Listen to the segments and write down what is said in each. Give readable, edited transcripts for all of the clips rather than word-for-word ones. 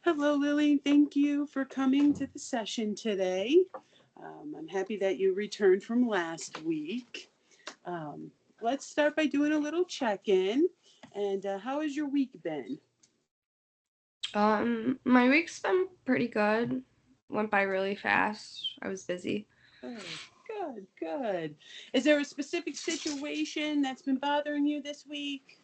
Hello, Lily. Thank you for coming to the session today. I'm happy that you returned from last week. Um, let's start by doing a little check in. And how has your week been? My week's been pretty good. Went by really fast. I was busy. Good, good, good. Is there a specific situation that's been bothering you this week?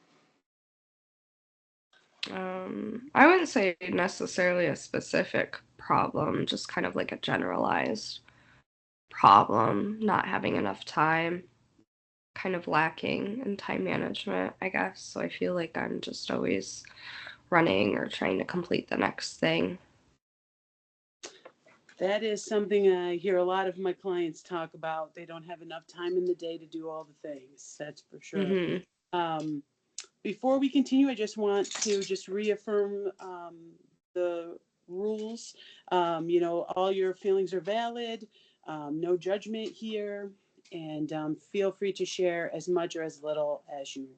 I wouldn't say necessarily a specific problem, just kind of like a generalized problem, not having enough time, kind of lacking in time management, I guess. So I feel like I'm just always running or trying to complete the next thing. That is something I hear a lot of my clients talk about. They don't have enough time in the day to do all the things. That's for sure. Mhm. Um, Before we continue, I just want to just reaffirm the rules. All your feelings are valid. No judgment here, and feel free to share as much or as little as you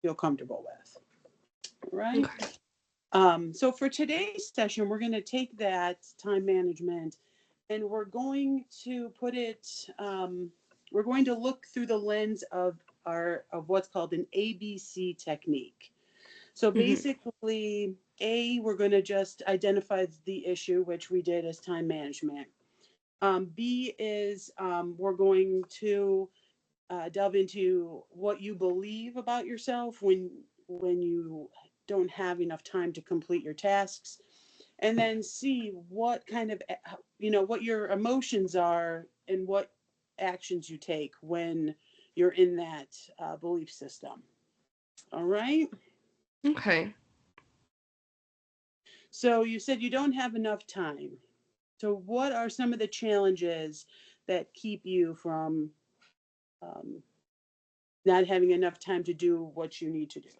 feel comfortable with. Right. Okay. So for today's session, we're going to take that time management and we're going to put it. We're going to look through the lens of what's called an ABC technique. So Mhm. basically, A, we're going to just identify the issue, which we did as time management. B is we're going to delve into what you believe about yourself when you don't have enough time to complete your tasks, and then C, what kind of what your emotions are and what actions you take when you're in that belief system. All right. Okay. So you said you don't have enough time. So what are some of the challenges that keep you from um, not having enough time to do what you need to do?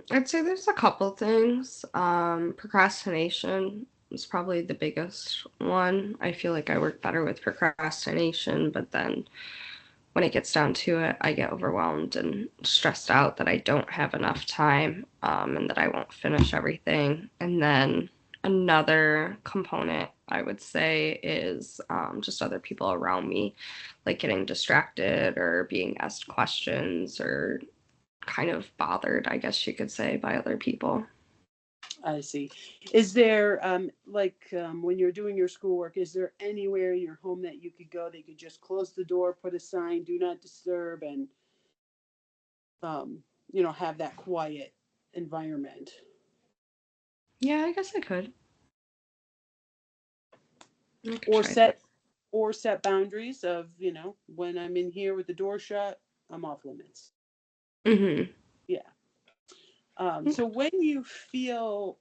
I'd say there's a couple things. Procrastination is probably the biggest one. I feel like I work better with procrastination, but then when it gets down to it, I get overwhelmed and stressed out that I don't have enough time, and that I won't finish everything. And then another component I would say is just other people around me, like getting distracted or being asked questions or kind of bothered, I guess you could say, by other people. I see. Is there when you're doing your schoolwork, is there anywhere in your home that you could go that you could just close the door, put a sign, do not disturb, and um, have that quiet environment? Yeah, I guess I could Or try that. set boundaries of, when I'm in here with the door shut, I'm off limits. Hmm. Yeah. So when you feel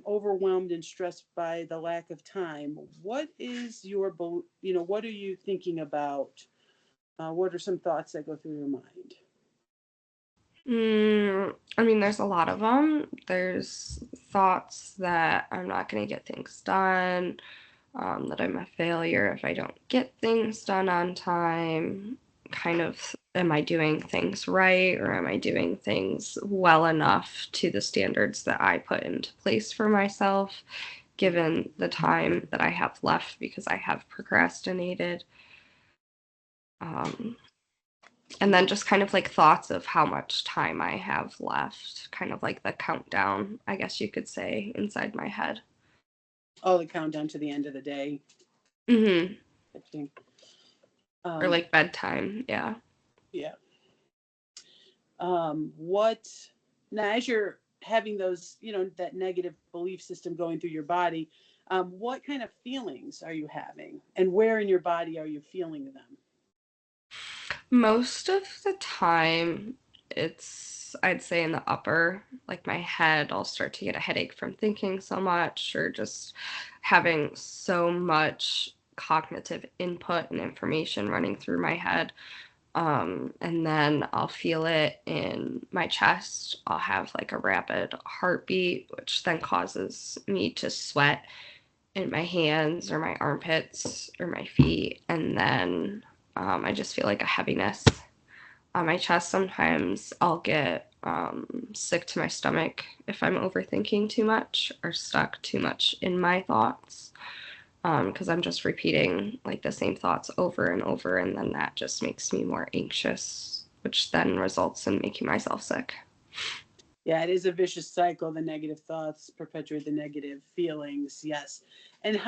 overwhelmed and stressed by the lack of time, what are you thinking about? What are some thoughts that go through your mind? I mean, there's a lot of them. There's thoughts that I'm not going to get things done, that I'm a failure if I don't get things done on time. Kind of, am I doing things right or am I doing things well enough to the standards that I put into place for myself, given the time that I have left because I have procrastinated? Um, and then just kind of like thoughts of how much time I have left, kind of like the countdown, I guess you could say, inside my head. Oh, the countdown to the end of the day. Hmm. I think. Or Um, like bedtime. Yeah. yeah. What now as you're having those, that negative belief system going through your body, what kind of feelings are you having, and where in your body are you feeling them? Most of the time, it's, I'd say, in the upper, like my head, I'll start to get a headache from thinking so much or just having so much cognitive input and information running through my head. And then I'll feel it in my chest. I'll have like a rapid heartbeat, which then causes me to sweat in my hands or my armpits or my feet. And then I just feel like a heaviness on my chest. Sometimes I'll get sick to my stomach if I'm overthinking too much or stuck too much in my thoughts, because I'm just repeating like the same thoughts over and over, and then that just makes me more anxious, which then results in making myself sick. Yeah, it is a vicious cycle. The negative thoughts perpetuate the negative feelings. Yes. And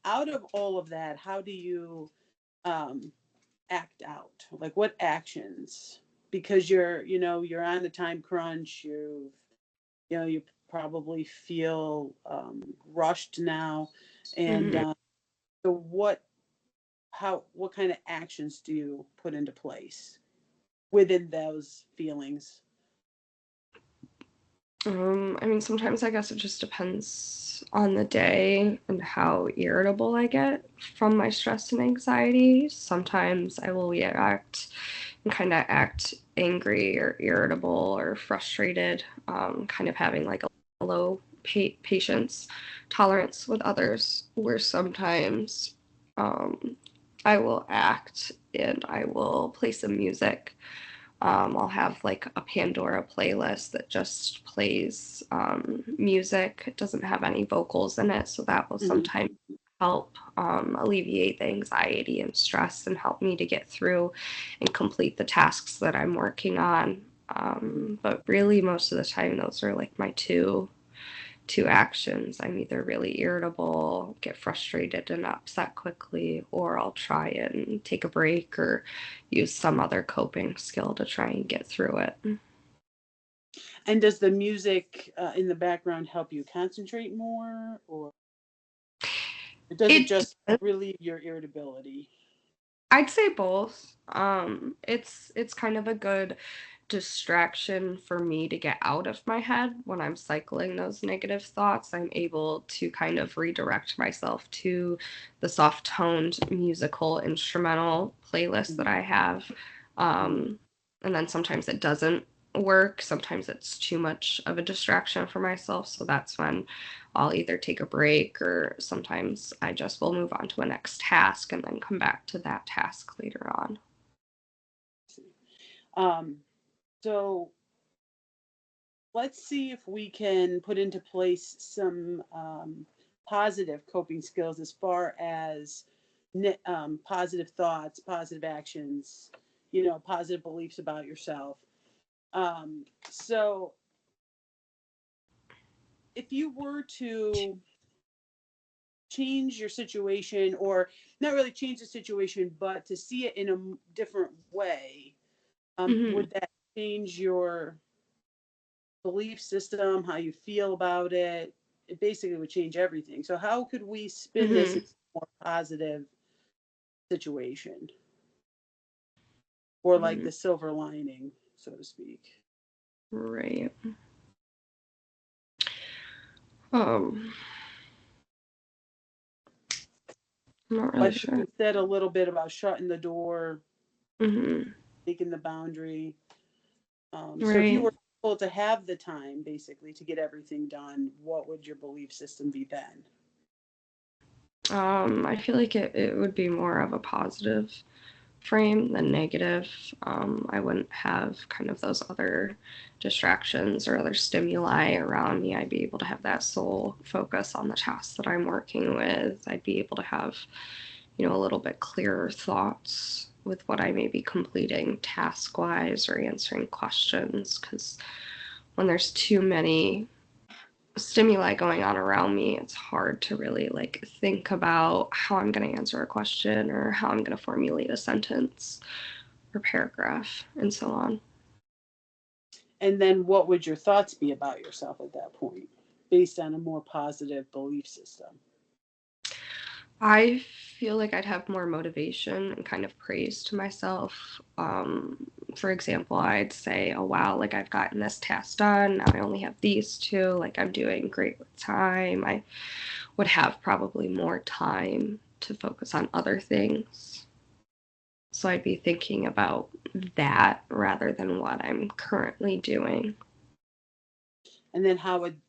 out of all of that, how do you um, act out? Like what actions? Because you're on a time crunch. You probably feel rushed now. And Mhm. so what kind of actions do you put into place within those feelings? I mean, sometimes I guess it just depends on the day and how irritable I get from my stress and anxiety. Sometimes I will react and kind of act angry or irritable or frustrated, kind of having like a low patience tolerance with others, where sometimes um, I will act and I will play some music. I'll have like a Pandora playlist that just plays music. It doesn't have any vocals in it, so that will Mhm. sometimes help alleviate the anxiety and stress and help me to get through and complete the tasks that I'm working on. But really, most of the time, those are like my two actions. I'm either really irritable, get frustrated and upset quickly, or I'll try and take a break or use some other coping skill to try and get through it. And does the music in the background help you concentrate more, or does it It just relieve your irritability? I'd say both. It's kind of a good distraction for me to get out of my head when I'm cycling those negative thoughts. I'm able to kind of redirect myself to the soft toned musical instrumental playlist that Mhm. I have. Mhm. Um, and then sometimes it doesn't work. Sometimes it's too much of a distraction for myself. So that's when I'll either take a break or sometimes I just will move on to a next task and then come back to that task later on. Um, so let's see if we can put into place some positive coping skills as far as positive thoughts, positive actions, positive beliefs about yourself. So if you were to change your situation, or not really change the situation, but to see it in a different way, Mhm. would that change your belief system, how you feel about it? It basically would change everything. So how could we spin this Mhm. into a more positive situation, or like Mhm. the silver lining, so to speak? Right. Um, I'm not really Like sure. you said a little bit about shutting the door, Mhm. taking the boundary. So if you Right. were able to have the time basically to get everything done, what would your belief system be then? I feel like it would be more of a positive frame than negative. I wouldn't have kind of those other distractions or other stimuli around me. I'd be able to have that sole focus on the tasks that I'm working with. I'd be able to have, a little bit clearer thoughts with what I may be completing task wise or answering questions. Because when there's too many stimuli going on around me, it's hard to really like think about how I'm going to answer a question or how I'm going to formulate a sentence or paragraph and so on. And then what would your thoughts be about yourself at that point, based on a more positive belief system? I feel like I'd have more motivation and kind of praise to myself. For example, I'd say, oh, wow, like I've gotten this task done. Now I only have these two. Like I'm doing great with time. I would have probably more time to focus on other things. So I'd be thinking about that rather than what I'm currently doing. And then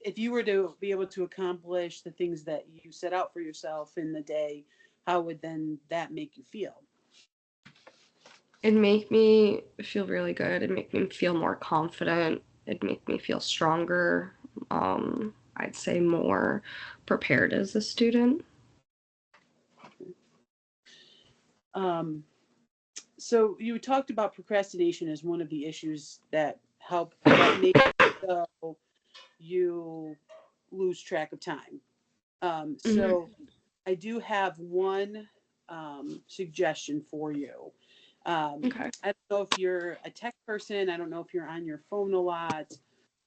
if you were to be able to accomplish the things that you set out for yourself in the day, how would then that make you feel? It'd make me feel really good. It'd make me feel more confident. It'd make me feel stronger. I'd say more prepared as a student. Um, so you talked about procrastination as one of the issues that make so you lose track of time. Hmm. So I do have one suggestion for you. Okay. I don't know if you're a tech person. I don't know if you're on your phone a lot.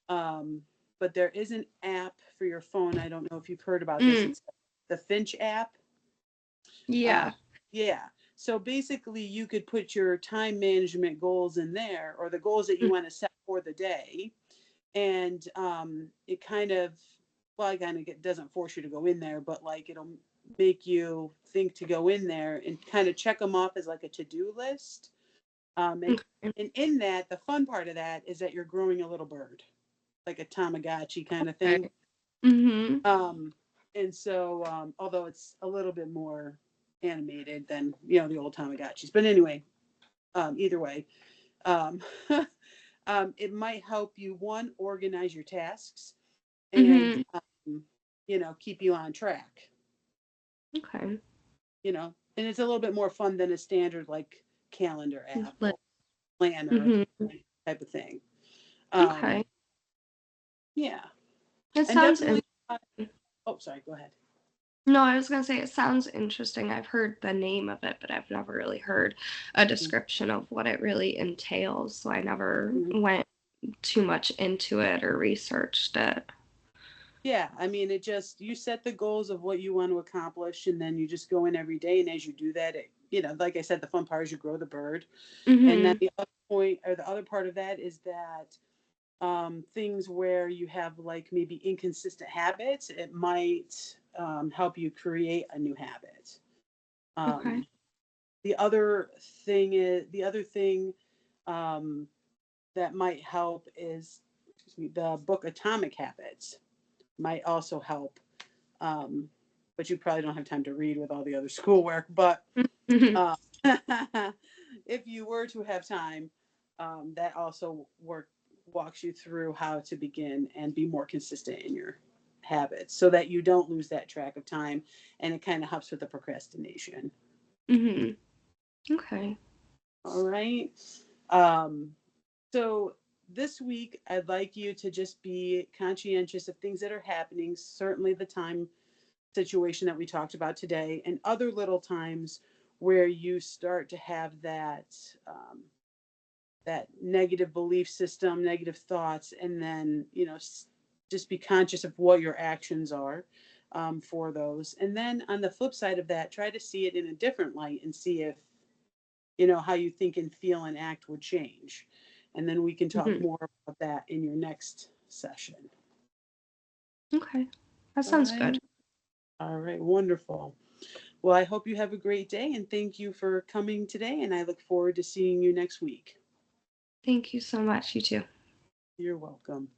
Um, but there is an app for your phone. I don't know if you've heard about this. Mm, It's the Finch app. Uh, yeah. yeah. So basically, you could put your time management goals in there, or the goals that you Mm, want to set for the day, and it kind of, well, it kind of doesn't force you to go in there, but like it'll make you think to go in there and kind of check them off as like a to-do list. Um, and okay. and in that, the fun part of that is that you're growing a little bird, like a Tamagotchi kind of thing. Okay. Hmm. Um, and so, although it's a little bit more animated than the old Tamagotchis, but anyway, either way, um, it might help you one organize your tasks and Hmm. keep you on track. Okay. And it's a little bit more fun than a standard like calendar app or But, planner hmm. type of thing. Okay. Um, yeah, It and sounds definitely. interesting. Oh, sorry. Go ahead. No, I was gonna say it sounds interesting. I've heard the name of it, but I've never really heard a description of what it really entails. So I never Mhm. went too much into it or researched it. Yeah, I mean, you set the goals of what you want to accomplish, and then you just go in every day. And as you do that, like I said, the fun part is you grow the bird. And then Hmm. the other point, or the other part of that, is that things where you have like maybe inconsistent habits, it might help you create a new habit. Okay. Um, the other thing um, that might help is, excuse me, the book Atomic Habits might also help. Um, but you probably don't have time to read with all the other schoolwork. But Hmm. uh, if you were to have time, that also walks you through how to begin and be more consistent in your habits so that you don't lose that track of time, and it kind of helps with the procrastination. Hmm. Okay. All right. Um, so this week, I'd like you to just be conscientious of things that are happening, certainly the time situation that we talked about today, and other little times where you start to have that negative belief system, negative thoughts, and then just be conscious of what your actions are for those. And then on the flip side of that, try to see it in a different light and see if how you think and feel and act would change. And then we can talk Hmm. more about that in your next session. Okay. That All sounds right. good. All right. Wonderful. Well, I hope you have a great day and thank you for coming today. And I look forward to seeing you next week. Thank you so much. You too. You're welcome.